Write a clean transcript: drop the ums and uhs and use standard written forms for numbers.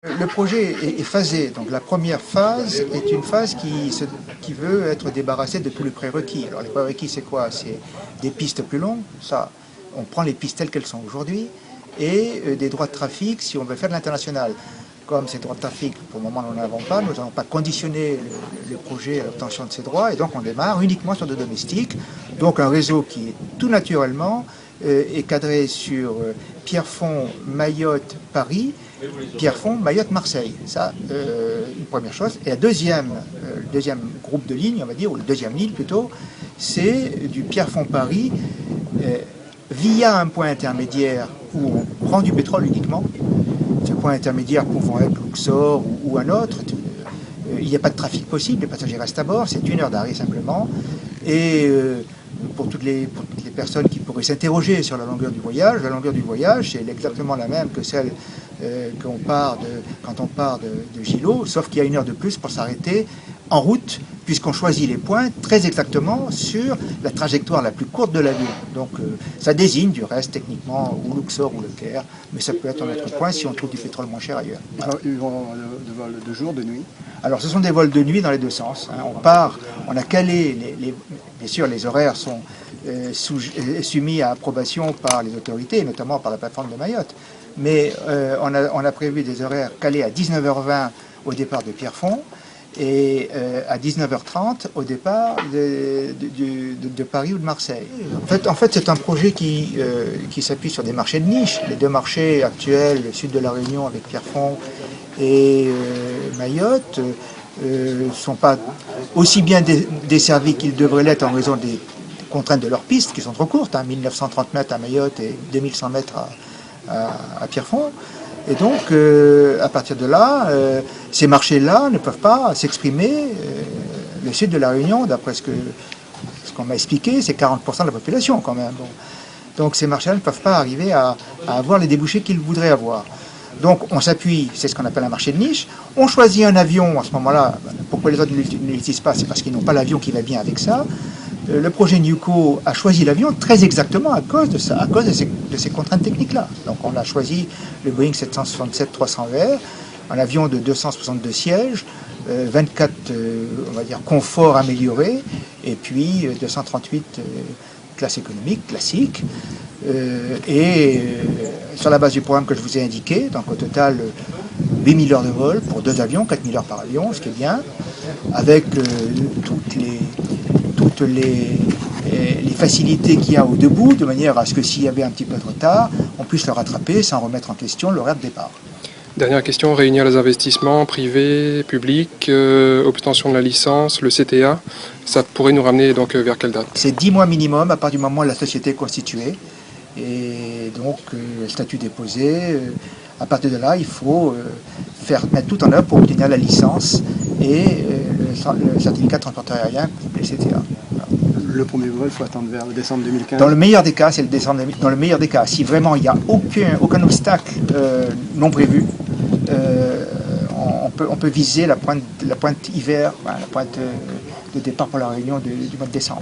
Le projet est phasé, donc la première phase est une phase qui veut être débarrassée de tous les prérequis. Alors les prérequis c'est quoi? C'est des pistes plus longues, ça on prend les pistes telles qu'elles sont aujourd'hui, et des droits de trafic si on veut faire de l'international. Comme ces droits de trafic, pour le moment nous n'en avons pas, nous n'avons pas conditionné le projet à l'obtention de ces droits, et donc on démarre uniquement sur de domestiques, donc un réseau qui est tout naturellement est cadré sur Pierrefonds, Mayotte, Paris, Pierrefonds, Mayotte, Marseille. Ça, une première chose. Et le deuxième groupe de lignes, on va dire, ou le deuxième ligne plutôt, c'est du Pierrefonds-Paris via un point intermédiaire où on prend du pétrole uniquement. Ce point intermédiaire pouvant être Luxor ou un autre. Il n'y a pas de trafic possible, les passagers restent à bord, c'est 1 heure d'arrêt simplement. Et pour toutes les personnes qui pourraient s'interroger sur la longueur du voyage, c'est exactement la même que celle quand on part de Gillot, sauf qu'il y a 1 heure de plus pour s'arrêter en route, puisqu'on choisit les points très exactement sur la trajectoire la plus courte de l'avion. Donc ça désigne du reste techniquement ou Luxor ou le Caire, mais ça peut être un autre point si on trouve du pétrole moins cher ailleurs. Alors, ils vont de vol de jour, de nuit? Alors ce sont des vols de nuit dans les deux sens. On a calé, bien sûr les horaires sont soumis à approbation par les autorités, notamment par la plateforme de Mayotte. Mais on a prévu des horaires calés à 19h20 au départ de Pierrefonds et à 19h30 au départ de Paris ou de Marseille. En fait c'est un projet qui s'appuie sur des marchés de niche. Les deux marchés actuels, le sud de la Réunion avec Pierrefonds et Mayotte, ne sont pas aussi bien desservis qu'ils devraient l'être en raison des contraintes de leurs pistes qui sont trop courtes, 1930 mètres à Mayotte et 2100 mètres à Pierrefonds. Et donc, à partir de là, ces marchés-là ne peuvent pas s'exprimer. Le sud de la Réunion, d'après ce qu'on m'a expliqué, c'est 40% de la population quand même. Bon. Donc ces marchés-là ne peuvent pas arriver à avoir les débouchés qu'ils voudraient avoir. Donc on s'appuie, c'est ce qu'on appelle un marché de niche. On choisit un avion à ce moment-là. Pourquoi les autres ne l'utilisent pas? C'est parce qu'ils n'ont pas l'avion qui va bien avec ça. Le projet Newco a choisi l'avion très exactement à cause de ça, à cause de ces contraintes techniques-là. Donc on a choisi le Boeing 767-300ER, un avion de 262 sièges, 24 on va dire confort amélioré, et puis 238 classe économique classique. Sur la base du programme que je vous ai indiqué, donc au total 8000 heures de vol pour 2 avions, 4000 heures par avion, ce qui est bien, avec toutes les facilités qu'il y a au debout, de manière à ce que s'il y avait un petit peu de retard, on puisse le rattraper sans remettre en question l'horaire de départ. Dernière question, réunir les investissements privés, publics, obtention de la licence, le CTA, ça pourrait nous ramener donc vers quelle date? C'est 10 mois minimum à partir du moment où la société est constituée. Et donc, statut déposé, à partir de là, il faut mettre tout en œuvre pour obtenir la licence et le certificat de transporteur aérien, le CTA. Le premier vol, il faut attendre vers décembre 2015. Dans le meilleur des cas, c'est le décembre. Dans le meilleur des cas, si vraiment il n'y a aucun obstacle non prévu, on peut viser la pointe hiver, la pointe de départ pour la Réunion du mois de décembre.